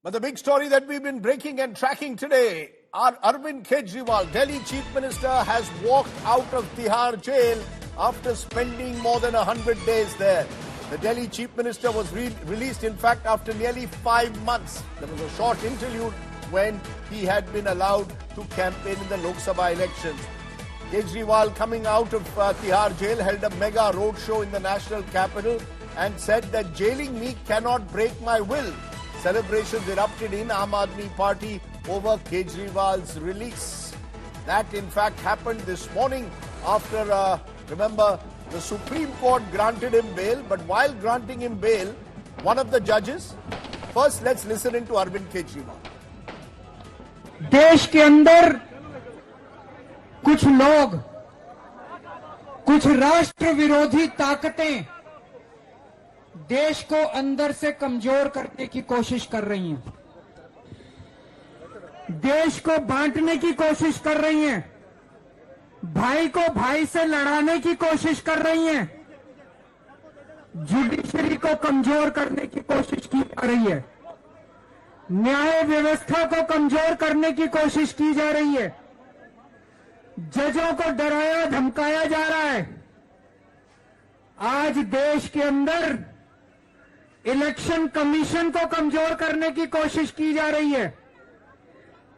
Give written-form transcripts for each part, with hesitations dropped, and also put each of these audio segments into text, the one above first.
But the big story that we've been breaking and tracking today, our Arvind Kejriwal, Delhi Chief Minister, has walked out of Tihar jail after spending more than 100 days there. The Delhi Chief Minister was released, in fact, after nearly 5 months. There was a short interlude when he had been allowed to campaign in the Lok Sabha elections. Kejriwal, coming out of Tihar jail, held a mega roadshow in the national capital and said that jailing me cannot break my will. Celebrations erupted in Aam Aadmi Party over Kejriwal's release. That, in fact, happened this morning after, remember, the Supreme Court granted him bail. But while granting him bail, one of the judges, first let's listen into Arvind Kejriwal. देश के अंदर कुछ लोग, कुछ राष्ट्र विरोधी ताकतें देश को अंदर से कमजोर करने की कोशिश कर रही हैं, देश को बांटने की कोशिश कर रही हैं, भाई को भाई से लड़ाने की कोशिश कर रही हैं, जुडिशरी को कमजोर करने की कोशिश की जा रही है, न्याय व्यवस्था को कमजोर करने की कोशिश की जा रही है, जजों को डराया धमकाया जा रहा है। आज देश के अंदर इलेक्शन कमीशन को कमजोर करने की कोशिश की जा रही है,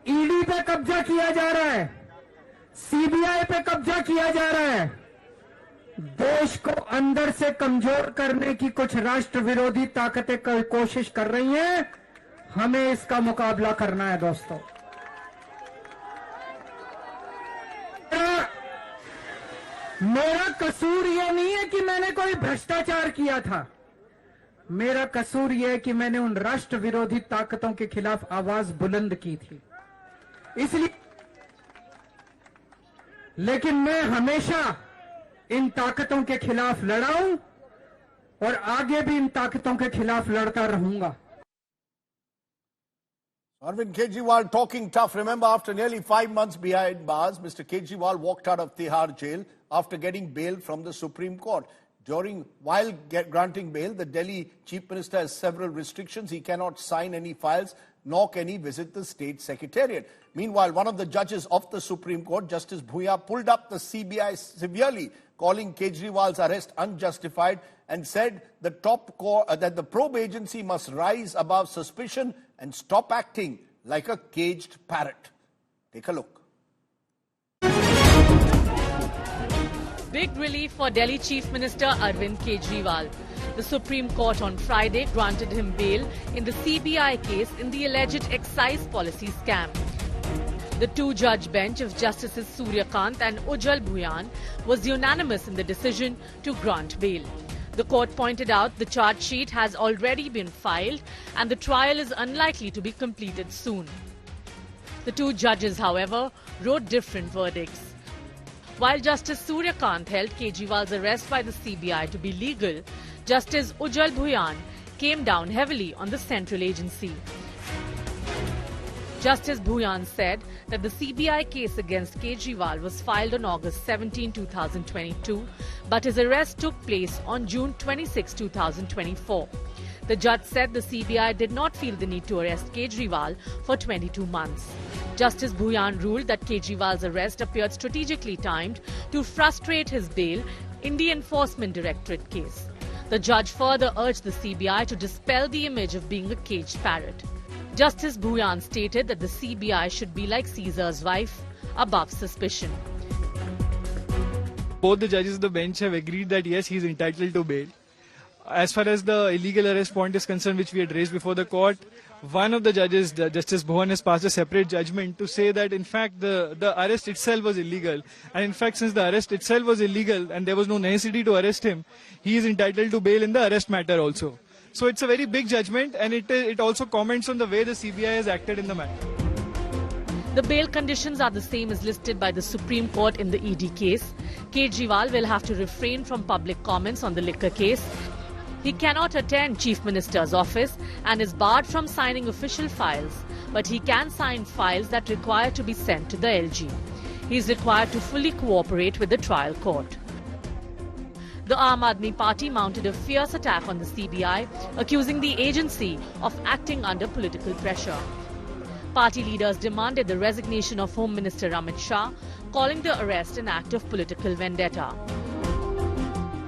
ईडी पे कब्जा किया जा रहा है, सीबीआई पे कब्जा किया जा रहा है। देश को अंदर से कमजोर करने की कुछ राष्ट्र विरोधी ताकतें कोशिश कर रही हैं। हमें इसका मुकाबला करना है दोस्तों। मेरा कसूर यह नहीं है कि मैंने कोई भ्रष्टाचार किया था, मेरा कसूर यह है कि मैंने उन राष्ट्र विरोधी ताकतों के खिलाफ आवाज बुलंद की थी। इसलिए लेकिन मैं हमेशा इन ताकतों के खिलाफ लड़ा हूं और आगे भी इन ताकतों के खिलाफ लड़ता रहूंगा। Arvind Kejriwal talking tough. Remember, after nearly 5 months behind bars, Mr. Kejriwal walked out of Tihar jail after getting bail from the Supreme Court. While granting bail, the Delhi Chief Minister has several restrictions. He cannot sign any files, nor can he visit the state secretariat. Meanwhile, one of the judges of the Supreme Court, Justice Bhuyan, pulled up the CBI severely, calling Kejriwal's arrest unjustified, and said that the probe agency must rise above suspicion and stop acting like a caged parrot. Take a look. Big relief for Delhi Chief Minister Arvind Kejriwal. The Supreme Court on Friday granted him bail in the CBI case in the alleged excise policy scam. The two-judge bench of Justices Suryakant and Ujjwal Bhuyan was unanimous in the decision to grant bail. The court pointed out the charge sheet has already been filed and the trial is unlikely to be completed soon. The two judges, however, wrote different verdicts. While Justice Suryakant held Kejriwal's arrest by the CBI to be legal, Justice Ujjwal Bhuyan came down heavily on the central agency. Justice Bhuyan said that the CBI case against Kejriwal was filed on August 17, 2022, but his arrest took place on June 26, 2024. The judge said the CBI did not feel the need to arrest Kejriwal for 22 months. Justice Bhuyan ruled that Kejriwal's arrest appeared strategically timed to frustrate his bail in the Enforcement Directorate case. The judge further urged the CBI to dispel the image of being a caged parrot. Justice Bhuyan stated that the CBI should be like Caesar's wife, above suspicion. Both the judges of the bench have agreed that yes, he is entitled to bail. As far as the illegal arrest point is concerned, which we had raised before the court, one of the judges, Justice Bhuyan, has passed a separate judgment to say that in fact the arrest itself was illegal. And in fact, since the arrest itself was illegal and there was no necessity to arrest him, he is entitled to bail in the arrest matter also. So it's a very big judgment, and it also comments on the way the CBI has acted in the matter. The bail conditions are the same as listed by the Supreme Court in the ED case. Kejriwal will have to refrain from public comments on the liquor case. He cannot attend Chief Minister's office and is barred from signing official files, but he can sign files that require to be sent to the LG. He is required to fully cooperate with the trial court. The Aam Aadmi Party mounted a fierce attack on the CBI, accusing the agency of acting under political pressure. Party leaders demanded the resignation of Home Minister Amit Shah, calling the arrest an act of political vendetta.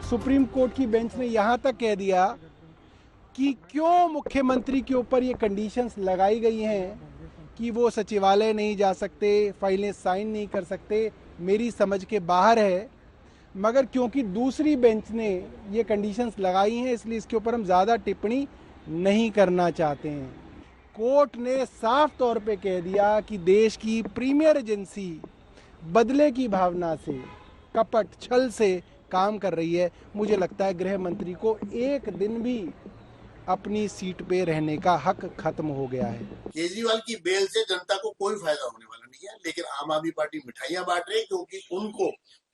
Supreme court की bench ने यहाँ तक कह दिया कि क्यों मुख्यमंत्री के ऊपर ये कंडीशंस लगाई गई हैं कि वो सचिवालय नहीं जा सकते, फाइलें साइन नहीं कर सकते, मेरी समझ के बाहर है। मगर क्योंकि दूसरी बेंच ने ये कंडीशंस लगाई हैं, इसलिए इसके ऊपर हम ज़्यादा टिप्पणी नहीं करना चाहते हैं। कोर्ट ने साफ तौर पे कह दिया कि देश की प्रीमियर एजेंसी बदले की भावना से, कपट छल से काम कर रही है। मुझे लगता है गृह मंत्री को एक दिन भी अपनी सीट पे रहने का हक खत्म हो गया है। केजरीवाल की बेल से जनता को कोई फायदा होने वाला नहीं है, लेकिन आम आदमी पार्टी मिठाइयां बांट रही है क्योंकि उनको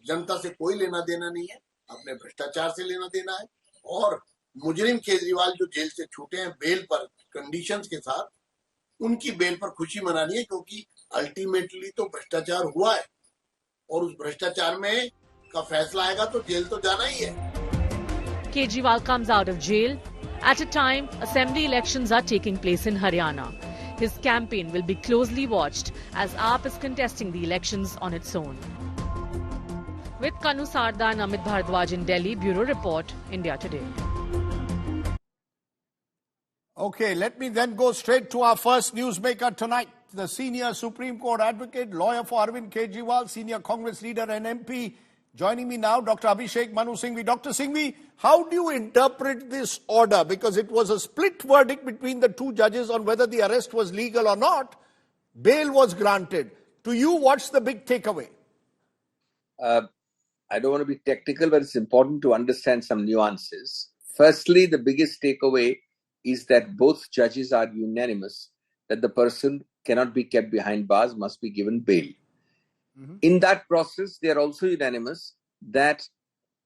जनता से कोई लेना देना नहीं है, अपने भ्रष्टाचार से लेना देना है। और मुजरिम केजरीवाल जो जेल से छूटे हैं बेल पर कंडीशंस के साथ, उनकी बेल पर खुशी मनानी है क्योंकि अल्टीमेटली तो भ्रष्टाचार हुआ है और उस भ्रष्टाचार में का फैसला आएगा तो जेल तो जाना ही है। Kejriwal comes out of jail at a time assembly elections are taking place in Haryana. His campaign will be closely watched as AAP is contesting the elections on its own. With Kanu Sarda and Amit Bhardwaj in Delhi, Bureau Report, India Today. Okay, let me then go straight to our first newsmaker tonight, the senior Supreme Court advocate, lawyer for Arvind Kejriwal, senior Congress leader and MP. Joining me now, Dr. Abhishek Manu Singhvi. Dr. Singhvi, how do you interpret this order? Because it was a split verdict between the two judges on whether the arrest was legal or not. Bail was granted. To you, what's the big takeaway? I don't want to be technical, but it's important to understand some nuances. Firstly, the biggest takeaway is that both judges are unanimous that the person cannot be kept behind bars, must be given bail. Mm-hmm. In that process, they are also unanimous that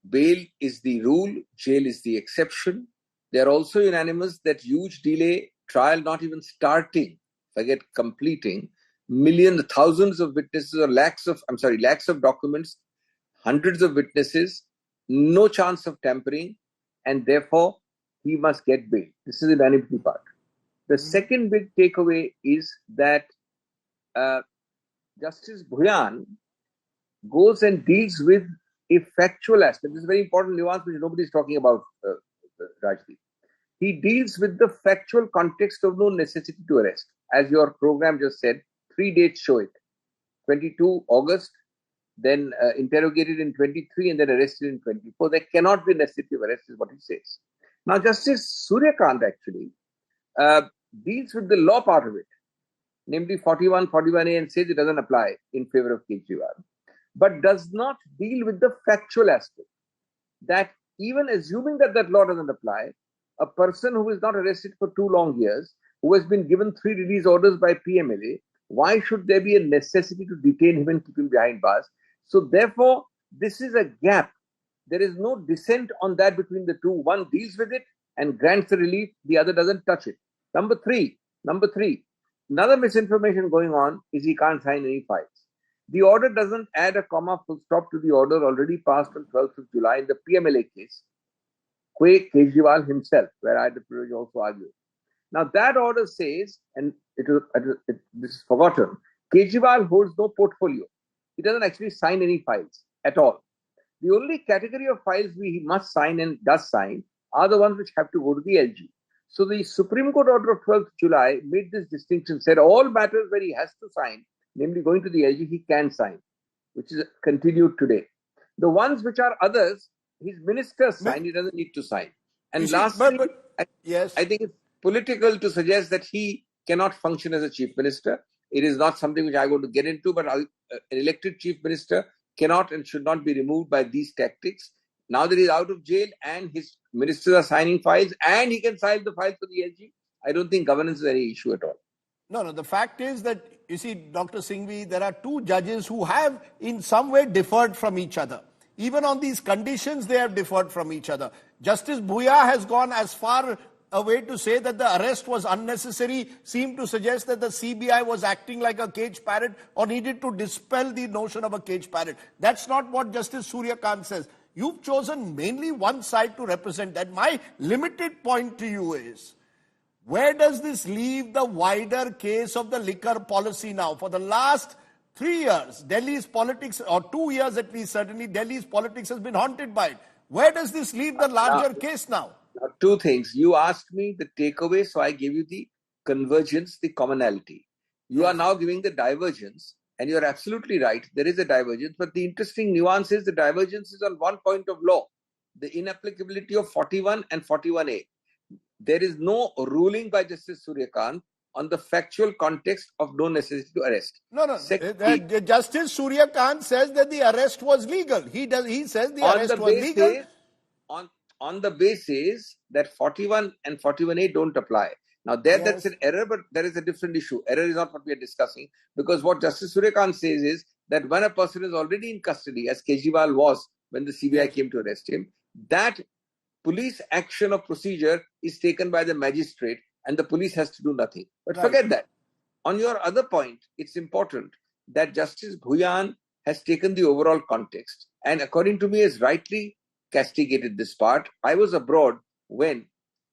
bail is the rule, jail is the exception. They are also unanimous that huge delay, trial not even starting, forget completing, millions, thousands of witnesses or lakhs of documents, hundreds of witnesses, no chance of tampering, and therefore he must get bail. This is the unanimity part. The second big takeaway is that Justice Bhuyan goes and deals with a factual aspect. This is a very important nuance which nobody is talking about, Rajdeep. He deals with the factual context of no necessity to arrest. As your program just said, 3 dates show it. 22 August, then interrogated in 23 and then arrested in 24. There cannot be necessity of arrest is what he says. Now, Justice Suryakant actually deals with the law part of it, namely 41, 41A, and says it doesn't apply in favor of Kejriwal, but does not deal with the factual aspect that even assuming that that law doesn't apply, a person who is not arrested for 2 long years, who has been given 3 release orders by PMLA, why should there be a necessity to detain him and keep him behind bars? So therefore, this is a gap. There is no dissent on that between the two. One deals with it and grants the relief, the other doesn't touch it. Number three, another misinformation going on is he can't sign any files. The order doesn't add a comma full stop to the order already passed on 12th of July in the PMLA case, Kejriwal himself, where I had the privilege also argue. Now that order says, and this is forgotten, Kejriwal holds no portfolio. He doesn't actually sign any files at all. The only category of files he must sign and does sign are the ones which have to go to the LG. So the Supreme Court order of 12th July made this distinction, said all matters where he has to sign, namely going to the LG, he can sign, which is continued today. The ones which are others, his ministers sign, he doesn't need to sign. And lastly, I think it's political to suggest that he cannot function as a chief minister. It is not something which I want to get into, but an elected chief minister cannot and should not be removed by these tactics. Now that he's out of jail and his ministers are signing files and he can sign the files for the LG, I don't think governance is any issue at all. No, the fact is that, you see, Dr. Singhvi, there are 2 judges who have in some way differed from each other. Even on these conditions, they have differed from each other. Justice Bhuyan has gone as far away to say that the arrest was unnecessary, seemed to suggest that the CBI was acting like a cage parrot or needed to dispel the notion of a cage parrot. That's not what Justice Suryakant says. You've chosen mainly one side to represent that. My limited point to you is, where does this leave the wider case of the liquor policy now? For the last 3 years, Delhi's politics, or 2 years at least, certainly, Delhi's politics has been haunted by it. Where does this leave the larger case now? Two things. You asked me the takeaway, so I gave you the convergence, the commonality. You are now giving the divergence, and you're absolutely right. There is a divergence, but the interesting nuance is the divergence is on one point of law, the inapplicability of 41 and 41A. There is no ruling by Justice Suryakant on the factual context of no necessity to arrest. No. Justice Suryakant says that the arrest was legal. He says the arrest was legal. On the basis that 41 and 41A don't apply. Now, that's an error, but there is a different issue. Error is not what we are discussing, because what Justice Suryakant says is that when a person is already in custody, as Kejriwal was when the CBI came to arrest him, that police action or procedure is taken by the magistrate and the police has to do nothing. But forget that. On your other point, it's important that Justice Bhuyan has taken the overall context and, according to me, has rightly castigated this part. I was abroad when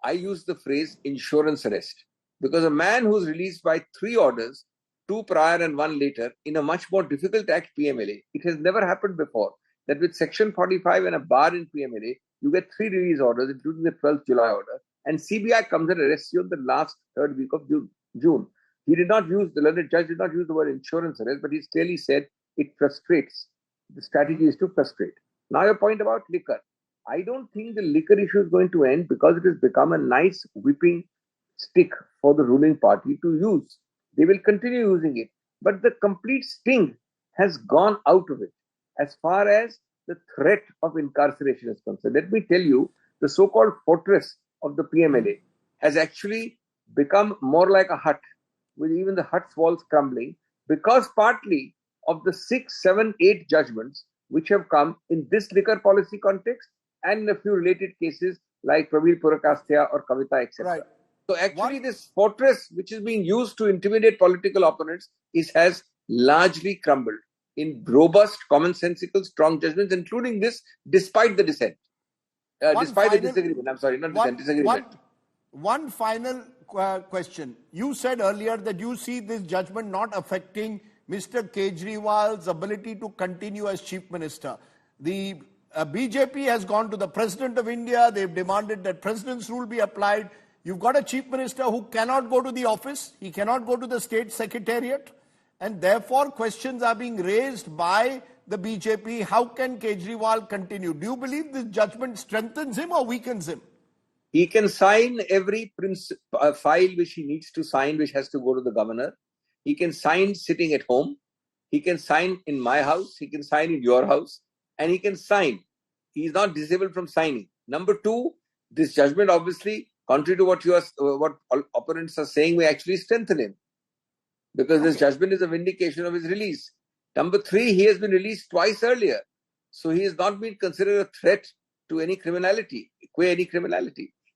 I used the phrase insurance arrest, because a man who's released by 3 orders, 2 prior and 1 later, in a much more difficult act, PMLA, it has never happened before that with Section 45 and a bar in PMLA, you get 3 release orders, including the 12th July order, and CBI comes and arrests you in the last 3rd week of June. He did not use, the learned judge did not use the word insurance arrest, but he clearly said it frustrates. The strategy is to frustrate. Now, your point about liquor. I don't think the liquor issue is going to end, because it has become a nice whipping stick for the ruling party to use. They will continue using it. But the complete sting has gone out of it as far as the threat of incarceration is concerned. Let me tell you, the so-called fortress of the PMLA has actually become more like a hut, with even the hut's walls crumbling, because partly of the 6, 7, 8 judgments which have come in this liquor policy context and in a few related cases like Pravir Purakasthya or Kavita, etc. Right. So actually this fortress which is being used to intimidate political opponents has largely crumbled in robust, commonsensical, strong judgments, including this, despite the dissent. Despite the disagreement. I'm sorry, not dissent, disagreement. One final question. You said earlier that you see this judgment not affecting Mr. Kejriwal's ability to continue as Chief Minister. The BJP has gone to the President of India. They've demanded that President's rule be applied. You've got a Chief Minister who cannot go to the office. He cannot go to the State Secretariat. And therefore, questions are being raised by the BJP. How can Kejriwal continue? Do you believe this judgment strengthens him or weakens him? He can sign every file which he needs to sign, which has to go to the governor. He can sign sitting at home. He can sign in my house. He can sign in your house. And he can sign. He is not disabled from signing. Number 2, this judgment obviously, contrary to what opponents are saying, may actually strengthen him, because this judgment is a vindication of his release. Number 3, he has been released twice earlier. So he has not been considered a threat to any criminality,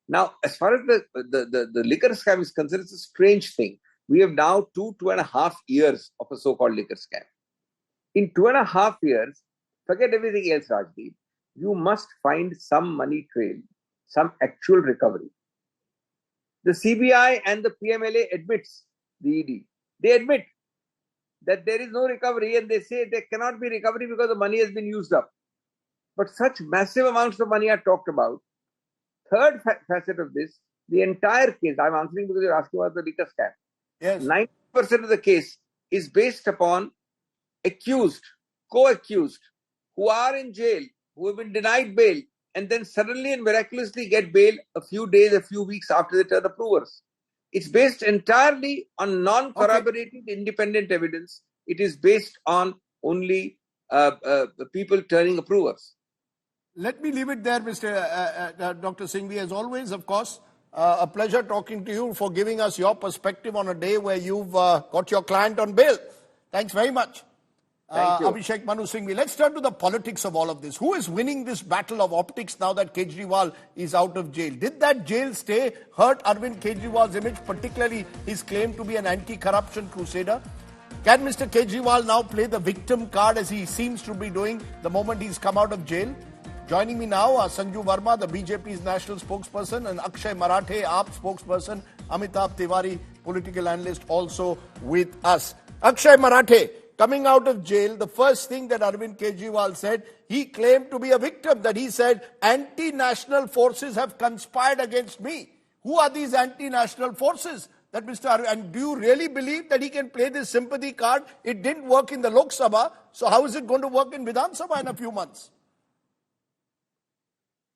Now, as far as the liquor scam is concerned, it's a strange thing. We have now 2.5 years of a so-called liquor scam. In 2.5 years, forget everything else, Rajdeep. You must find some money trail, some actual recovery. The CBI and the PMLA admits, the ED, they admit that there is no recovery, and they say there cannot be recovery because the money has been used up. But such massive amounts of money are talked about. Third facet of this, the entire case, I'm answering because you're asking about the liquor scam. Yes. 90% of the case is based upon accused, co-accused, who are in jail, who have been denied bail, and then suddenly and miraculously get bail a few days, a few weeks after they turn approvers. It's based entirely on non-corroborated independent evidence. It is based on only people turning approvers. Let me leave it there, Dr. Singhvi. As always, of course, a pleasure talking to you, for giving us your perspective on a day where you've got your client on bail. Thanks very much. Thank you. Abhishek Manu Singhvi. Let's turn to the politics of all of this. Who is winning this battle of optics now that Kejriwal is out of jail? Did that jail stay hurt Arvind Kejriwal's image, particularly his claim to be an anti-corruption crusader? Can Mr. Kejriwal now play the victim card, as he seems to be doing the moment he's come out of jail? Joining me now are Sanju Verma, the BJP's national spokesperson, and Akshay Marathe, AAP spokesperson, Amitabh Tiwari, political analyst, also with us. Akshay Marathe, coming out of jail, the first thing that Arvind Kejriwal said, he claimed to be a victim, that he said, anti-national forces have conspired against me. Who are these anti-national forces? That and do you really believe that he can play this sympathy card? It didn't work in the Lok Sabha, so how is it going to work in Vidhan Sabha in a few months?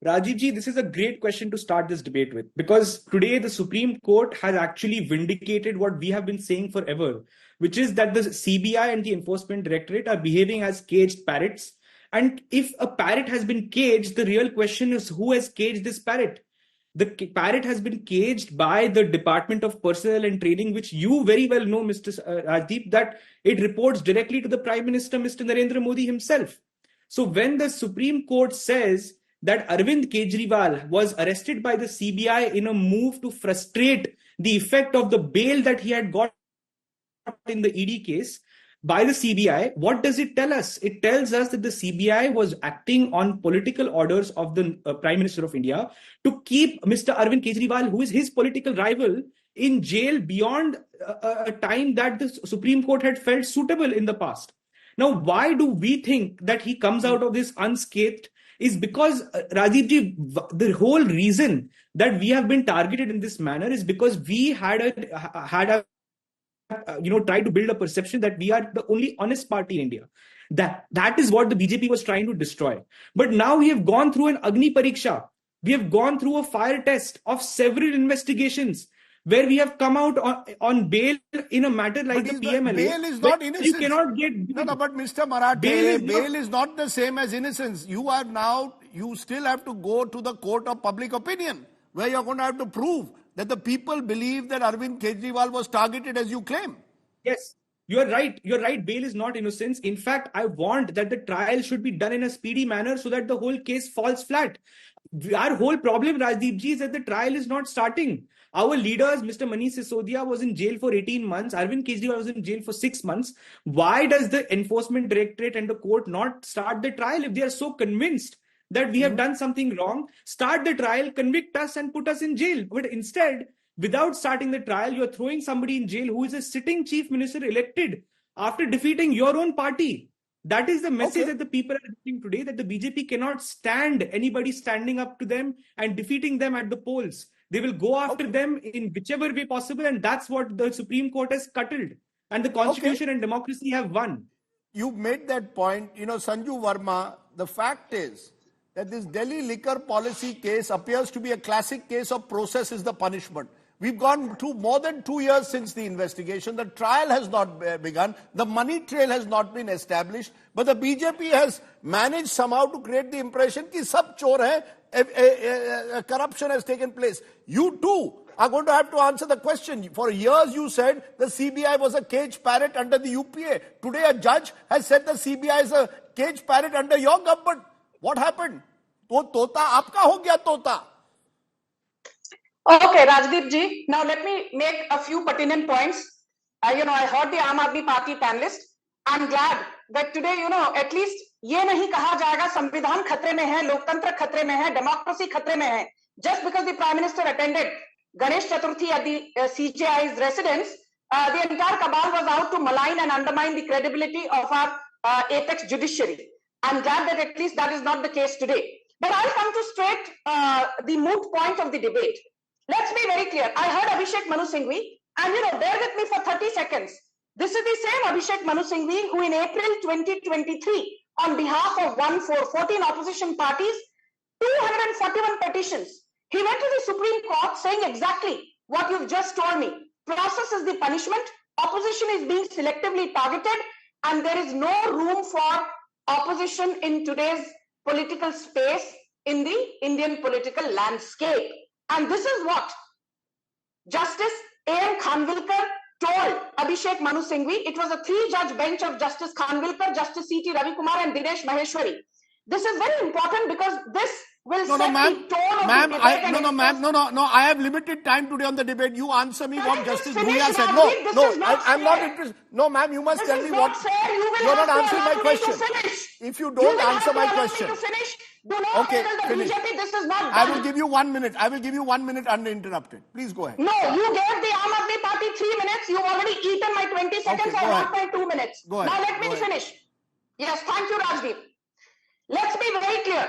Rajiv ji, this is a great question to start this debate with, because today the Supreme Court has actually vindicated what we have been saying forever, which is that the CBI and the Enforcement Directorate are behaving as caged parrots. And if a parrot has been caged, the real question is who has caged this parrot? The parrot has been caged by the Department of Personnel and Training, which you very well know, Mr. Rajdeep, that it reports directly to the Prime Minister, Mr. Narendra Modi himself. So when the Supreme Court says that Arvind Kejriwal was arrested by the CBI in a move to frustrate the effect of the bail that he had got in the ED case by the CBI, what does it tell us? It tells us that the CBI was acting on political orders of the Prime Minister of India to keep Mr. Arvind Kejriwal, who is his political rival, in jail beyond a time that the Supreme Court had felt suitable in the past. Now, why do we think that he comes out of this unscathed? Is because, Rajiv ji, the whole reason that we have been targeted in this manner is because we tried to build a perception that we are the only honest party in India. That is what the BJP was trying to destroy. But now we have gone through an Agni Pariksha. We have gone through a fire test of several investigations where we have come out on bail in a matter like the PMLA. Bail is not innocence. You cannot get... No, but Mr. Marathe, bail is not the same as innocence. You still have to go to the court of public opinion, where you're going to have to prove that the people believe that Arvind Kejriwal was targeted as you claim. Yes, you're right. You're right. Bail is not innocence. In fact, I want that the trial should be done in a speedy manner so that the whole case falls flat. Our whole problem, Rajdeep ji, is that the trial is not starting. Our leaders, Mr. Manish Sisodia was in jail for 18 months. Arvind Kejriwal was in jail for 6 months. Why does the Enforcement Directorate and the court not start the trial if they are so convinced that we have done something wrong? Start the trial, convict us and put us in jail. But instead, without starting the trial, you're throwing somebody in jail who is a sitting chief minister elected after defeating your own party. That is the message that the people are getting today, that the BJP cannot stand anybody standing up to them and defeating them at the polls. They will go after them in whichever way possible, and that's what the Supreme Court has scuttled. And the Constitution and democracy have won. You made that point. Sanju Verma, the fact is that this Delhi liquor policy case appears to be a classic case of process is the punishment. We've gone to more than 2 years since the investigation. The trial has not begun. The money trail has not been established. But the BJP has managed somehow to create the impression that sab chor hai, corruption has taken place. You too are going to have to answer the question. For years you said the CBI was a cage parrot under the UPA. Today a judge has said the CBI is a cage parrot under your government. What happened? To tota aapka ho gaya tota. Okay, Rajdeep ji. Now let me make a few pertinent points. I heard the Aam Aadmi Party panelist. I'm glad that today, at least ये नहीं कहा जाएगा संविधान खतरे में है, लोकतंत्र खतरे में है, democracy खतरे में है. Just because the Prime Minister attended Ganesh Chaturthi at the CJI's residence, the entire cabal was out to malign and undermine the credibility of our apex judiciary. I'm glad that at least that is not the case today. But I'll come to straight the moot point of the debate. Let's be very clear. I heard Abhishek Manu Singhvi, and bear with me for 30 seconds. This is the same Abhishek Manu Singhvi who in April 2023, on behalf of 14 opposition parties, 241 petitions, he went to the Supreme Court saying exactly what you've just told me. Process is the punishment, opposition is being selectively targeted, and there is no room for opposition in today's political space in the Indian political landscape. And this is what Justice A.M. Khanvilkar told Abhishek Manu Singhvi. It was a 3-judge bench of Justice Khanvilkar, Justice C.T. Ravi Kumar and Dinesh Maheshwari. This is very important because this will set the tone of the debate. No, I have limited time today on the debate. You answer me what Justice Bhuyan said. I'm not interested. No, ma'am, you must tell me what. Fair. You will You're not have to answering my allow me question. to finish. If you don't answer my question. Do not Okay, tell the finish. BJP this is not done. I will give you 1 minute. I will give you 1 minute uninterrupted. Please go ahead. No, you gave the Aam Aadmi Party 3 minutes. You've already eaten my 20 seconds. Okay, I go want ahead. my 2 minutes. Go ahead. Now let me Go ahead. finish. Yes, thank you, Rajdeep. Let's be very clear.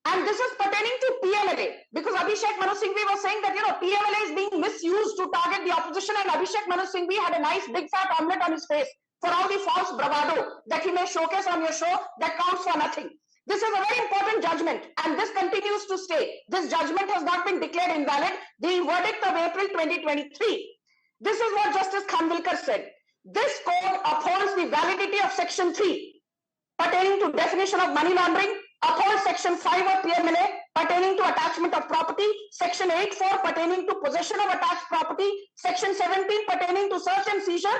And this is pertaining to PMLA, because Abhishek Manu Singhvi was saying that, PMLA is being misused to target the opposition, and Abhishek Manu Singhvi had a nice big fat omelette on his face for all the false bravado that he may showcase on your show that counts for nothing. This is a very important judgment, and this continues to stay. This judgment has not been declared invalid. The verdict of April 2023. This is what Justice Khanvilkar said. This court upholds the validity of Section 3 pertaining to definition of money laundering, upholds Section 5 of PMLA pertaining to attachment of property, Section 8(4) pertaining to possession of attached property, Section 17 pertaining to search and seizure.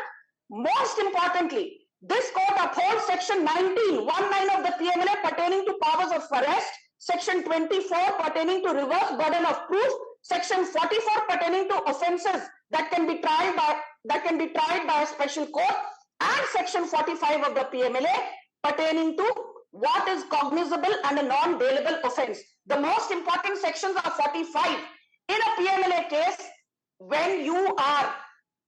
Most importantly, this court upholds Section 19(19) of the PMLA pertaining to powers of arrest, Section 24 pertaining to reverse burden of proof, Section 44 pertaining to offences that can be tried by a special court, and Section 45 of the PMLA pertaining to what is cognizable and a non-bailable offence. The most important sections are 45. In a PMLA case, when you are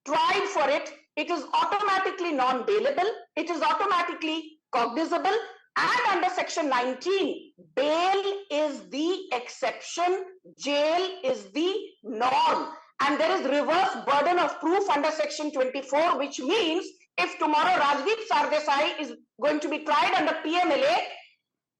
tried for it, it is automatically non-bailable, it is automatically cognizable, and under Section 19, bail is the exception, jail is the norm. And there is reverse burden of proof under Section 24, which means if tomorrow Rajdeep Sardesai is going to be tried under PMLA,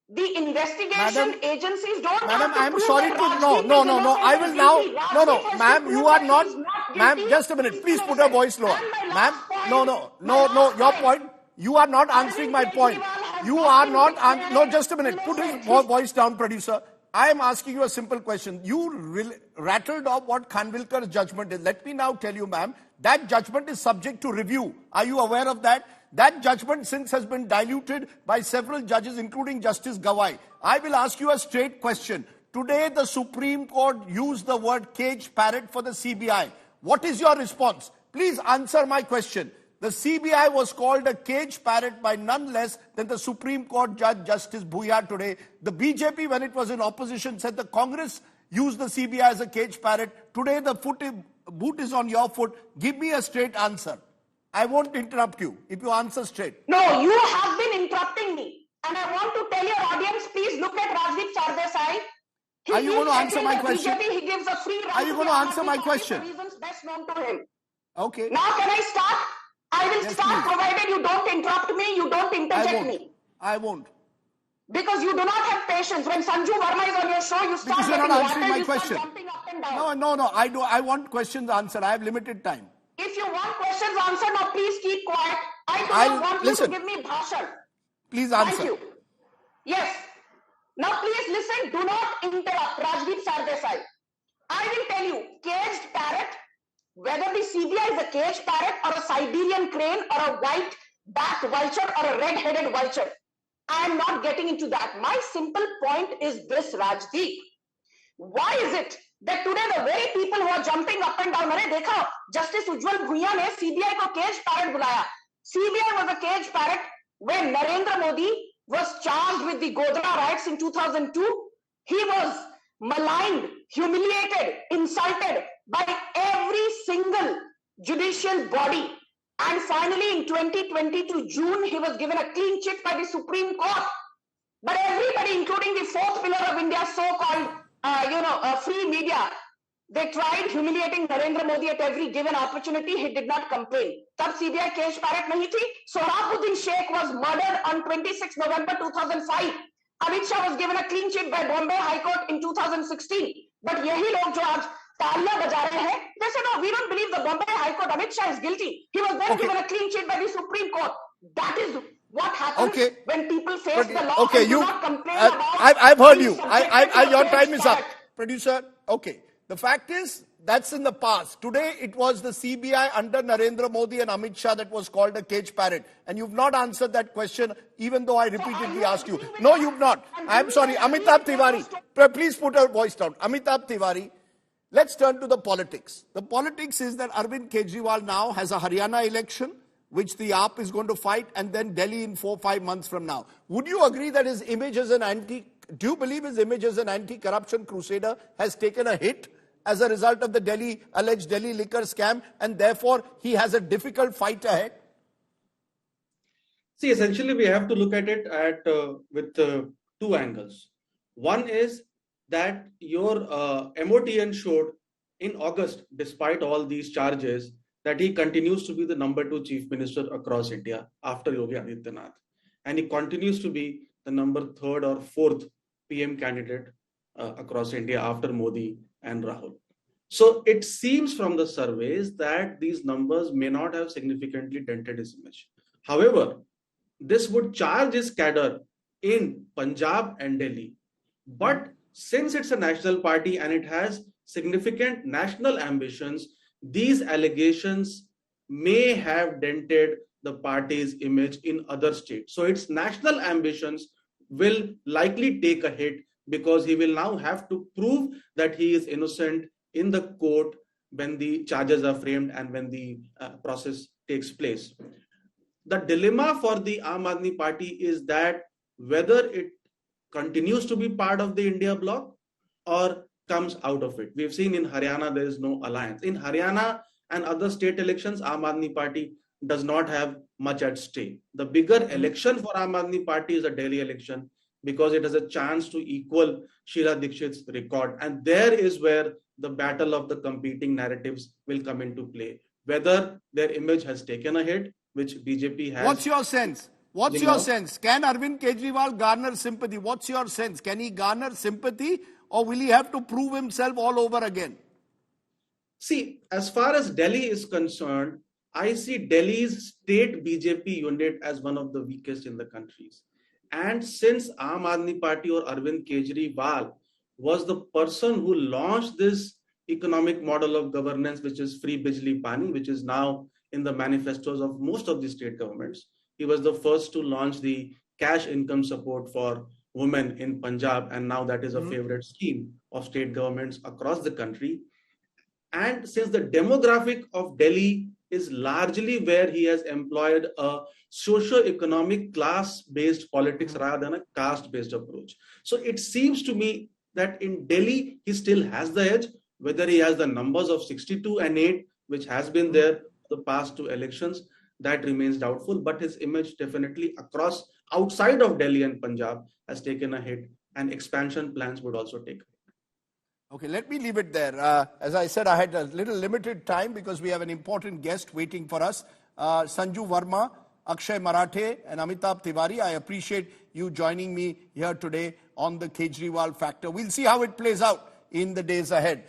the investigation agencies don't Madam, have to I'm prove sorry that to, Rajdeep no, is no, no, innocent I or will now, guilty. no, Rajdeep has to ma'am, prove you are that not, he is not ma'am, guilty, just a minute, he is please put your innocent. voice lower. And my Ma'am, last point, no, your point, you are not answering my point. You are not, no, just a minute, put his voice down, producer. I am asking you a simple question. You rattled off what Khanvilkar's judgment is. Let me now tell you, ma'am, that judgment is subject to review. Are you aware of that? That judgment since has been diluted by several judges, including Justice Gawai. I will ask you a straight question. Today, the Supreme Court used the word cage parrot for the CBI. What is your response? Please answer my question. The CBI was called a cage parrot by none less than the Supreme Court Judge Justice Bhuyan today. The BJP, when it was in opposition, said the Congress used the CBI as a cage parrot. Today, the boot is on your foot. Give me a straight answer. I won't interrupt you if you answer straight. No, you have been interrupting me. And I want to tell your audience, please look at Rajdeep Sardesai. Are you going to answer my question? BJP, he gives a free Are you going to answer my question? For reasons best known to him. Okay. Now can I start? I will start please. provided you don't interrupt me, you don't interject me. I won't. Because you do not have patience. When Sanju Verma is on your show, you start Because you're getting not answering rattled, my you start question. jumping up and down. No, I want questions answered. I have limited time. If you want questions answered, now please keep quiet. I do not want you to give me bhashan. Please answer. Thank you. Yes. Now please listen. Do not interrupt Rajdeep Sardesai. I will tell you, caged parrot, whether the CBI is a caged parrot or a Siberian crane or a white-backed vulture or a red-headed vulture, I am not getting into that. My simple point is this, Rajdeep. Why is it that today the very people who are jumping up and down, अरे देखा, Justice Ujjwal Bhuyan ने CBI को caged parrot बुलाया. CBI was a caged parrot when Narendra Modi was charged with the Godhra riots in 2002. He was maligned, humiliated, insulted by every single judicial body. And finally, in 2022 June, he was given a clean chit by the Supreme Court. But everybody, including the fourth pillar of India's so-called, free media, they tried humiliating Narendra Modi at every given opportunity. He did not complain. Tab CBI cage parrot nahi thi. Sohrabuddin Sheikh was murdered on 26 November 2005. Amit Shah was given a clean chit by Bombay High Court in 2016. But yahi log jo aaj taaliyan baja rahe hain, they said, no, we don't believe the Bombay High Court. Amit Shah is guilty. He was then given a clean chit by the Supreme Court. That is what happens when people face the law and do not complain about. I've heard you. Your time is up. Producer, okay. The fact is, that's in the past. Today, it was the CBI under Narendra Modi and Amit Shah that was called a cage parrot. And you've not answered that question, even though I repeatedly asked you. No, you've not. I'm sorry. Amitabh Tiwari, please put your voice down. Amitabh Tiwari, let's turn to the politics. The politics is that Arvind Kejriwal now has a Haryana election, which the AAP is going to fight, and then Delhi in 4-5 months from now. Would you agree that his image as an do you believe his image as an anti-corruption crusader has taken a hit as a result of the alleged Delhi liquor scam, and therefore he has a difficult fight ahead? See, essentially, we have to look at it with two angles. One is that your MOTN showed in August, despite all these charges, that he continues to be the #2 chief minister across India after Yogi Adityanath. And he continues to be the #3rd or 4th PM candidate across India after Modi and Rahul. So it seems from the surveys that these numbers may not have significantly dented his image. However, this would charge his cadre in Punjab and Delhi. But since it's a national party and it has significant national ambitions, these allegations may have dented the party's image in other states. So its national ambitions will likely take a hit because he will now have to prove that he is innocent in the court when the charges are framed and when the process takes place. The dilemma for the Aam Aadmi Party is that whether it continues to be part of the India bloc or comes out of it. We've seen in Haryana there is no alliance. In Haryana and other state elections, Aam Aadmi Party does not have much at stake. The bigger election for Aam Aadmi Party is a Delhi election because it has a chance to equal Sheila Dikshit's record. And there is where the battle of the competing narratives will come into play. Whether their image has taken a hit, which BJP has. What's your sense? What's your sense? Can Arvind Kejriwal garner sympathy? What's your sense? Can he garner sympathy or will he have to prove himself all over again? See, as far as Delhi is concerned, I see Delhi's state BJP unit as one of the weakest in the countries. And since Aam Aadmi Party or Arvind Kejriwal was the person who launched this economic model of governance, which is free Bijli Pani, which is now in the manifestos of most of the state governments. He was the first to launch the cash income support for women in Punjab, and now that is a favorite scheme of state governments across the country. And since the demographic of Delhi is largely where he has employed a socio-economic class-based politics rather than a caste-based approach. So it seems to me that in Delhi, he still has the edge, whether he has the numbers of 62 and 8, which has been there the past two elections, that remains doubtful, but his image definitely across outside of Delhi and Punjab has taken a hit, and expansion plans would also take a hit. Okay, let me leave it there. As I said, I had a little limited time because we have an important guest waiting for us. Sanju Verma, Akshay Marathe and Amitabh Tiwari, I appreciate you joining me here today on the Kejriwal factor. We'll see how it plays out in the days ahead.